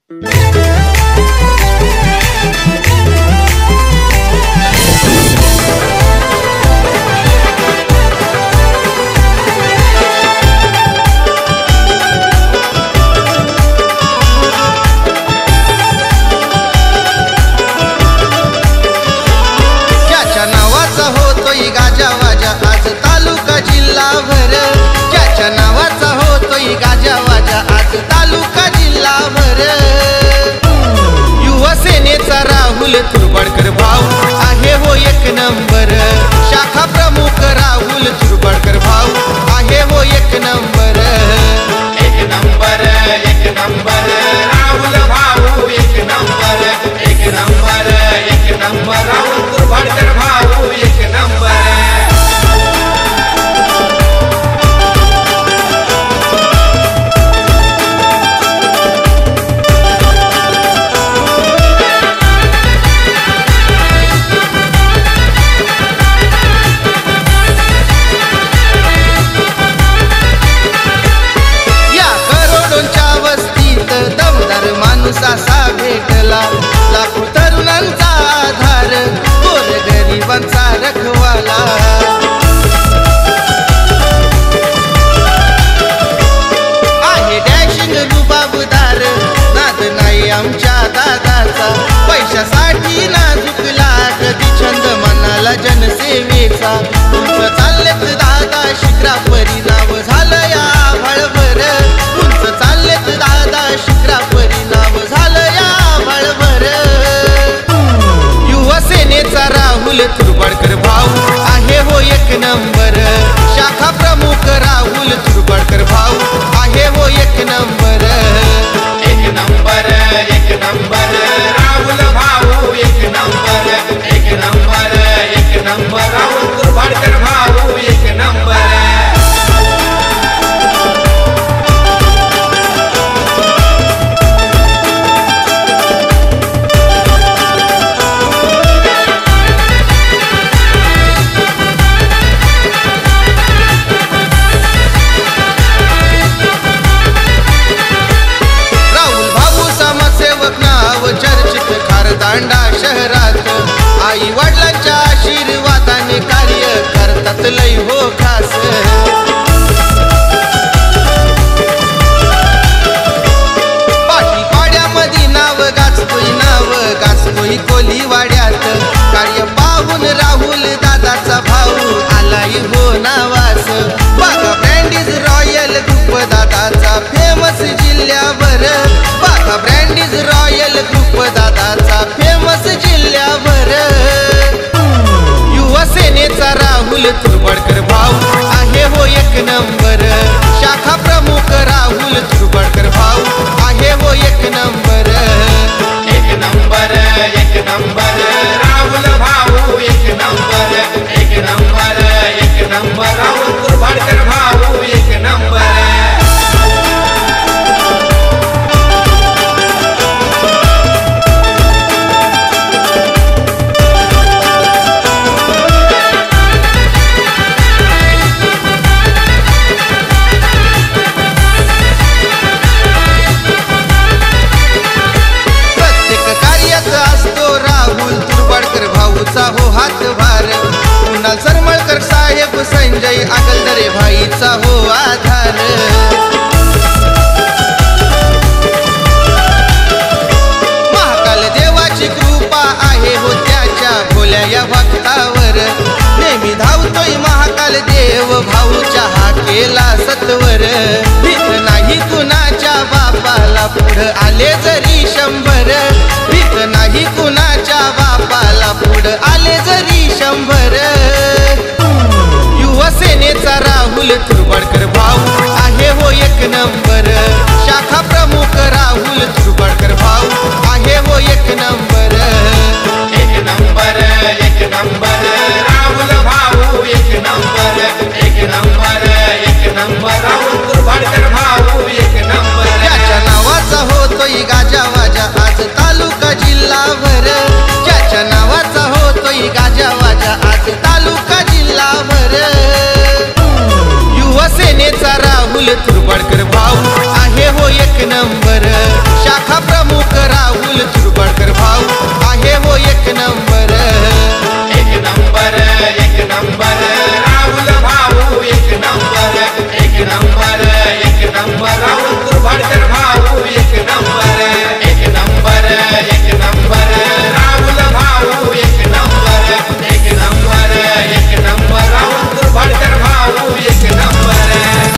ज्याच्या नावाचा होतोय गाजावाजा आज तालुका जिल्हाभर, ज्याच्या नावाचा होतोय गाजावाजा आज तालुका जिल्हाभर। युवा सेनेचा राहुल तुरबाडकर भाऊ आहे हो एक नंबर, शाखा प्रमुख राहुल तुरबाडकर भाऊ आहे हो एक नंबर। एक नंबर राहुल भाऊ एक नंबर, एक नंबर राहुल तुरबाडकर भाऊ एक नंबर। असा भेटला लाखो तरुणांचा आधार, गोरगरिबांचा रखवाला। आहे डॅशिंग रुबाबदार, नाद नाही आमच्या दादाचा, पैशासाठी नाजुकला कधी छंद मनाला जनसेवेचा। उंच चाललेत दादा शिखरापरी नाव झालं या आभाळभर, उंच चाललेत दादा शिखरापरी नाव झालं या आभाळभर। युवा सेनेचा राहुल तुरबाडकर भाऊ आहे हो एक नंबर, शाखा प्रमुख राहुल तुरबाडकर भाऊ आहे हो एक नंबर। एक नंबर राहुल भाऊ एक नंबर, एक नंबर राहुल तुरबाडकर भाऊ एक नंबर। चर्चित खारदांडा शहरात आई वडिलांच्या आशीर्वादाने कार्य करतात लय हो खास। पाटीपाड्यामध्ये नाव गाजतोय कोलीवाड्यात, कार्य पाहून राहुल दादाचा भाऊ आलाय हो नावास। बागा ब्रँडीज रॉयल ग्रुप दादाचा फेमस जिल्ह्याभर, बागा ब्रँडीज रॉयल ग्रुप दादाचा फेमस जिल्ह्याभर। युवा सेनेचा राहुल तुरबाडकर भाऊ आहे हो एक नंबर, शाखा प्रमुख राहुल तुरबाडकर भाऊ आहे हो एक नंबर। एक नंबर राहुल भाऊ एक नंबर, एक नंबर राहुल तुरबाडकर भाऊ एक नंबर। हो हातभार कुणाल सरमळकर साहेब संजय आगलदरे भाईचा हो आधार। महाकाल देवाची कृपा आहे हो त्याच्या भोल्या या भक्तावर, नेहमी धावतोय महाकाल देव भाऊच्या हाकेला सत्वर। भीत नाही कुणाच्या बापाला पुढं आले जरी 100, भीत नाही कुणाच्या बापाला पुढं आले जरी 100। युवा सेनेचा राहुल तुरबाडकर भाऊ आहे हो एक नंबर, शाखा प्रमुख राहुल तुरबाडकर भाऊ आहे हो एक नंबर। एक नंबर राहुल भाऊ एक नंबर, एक नंबर राहुल तुरबाडकर भाऊ एक नंबर। ज्याच्या नावाचा होतोय गाजावाजा आज तालुका जिल्हाभर, ज्याच्या नावाचा होतोय गाजावाजा आज तालुका जिल्हाभर। युवा सेनेचा राहुल तुरबाडकर भाऊ आहे हो एक नंबर, शाखा प्रमुख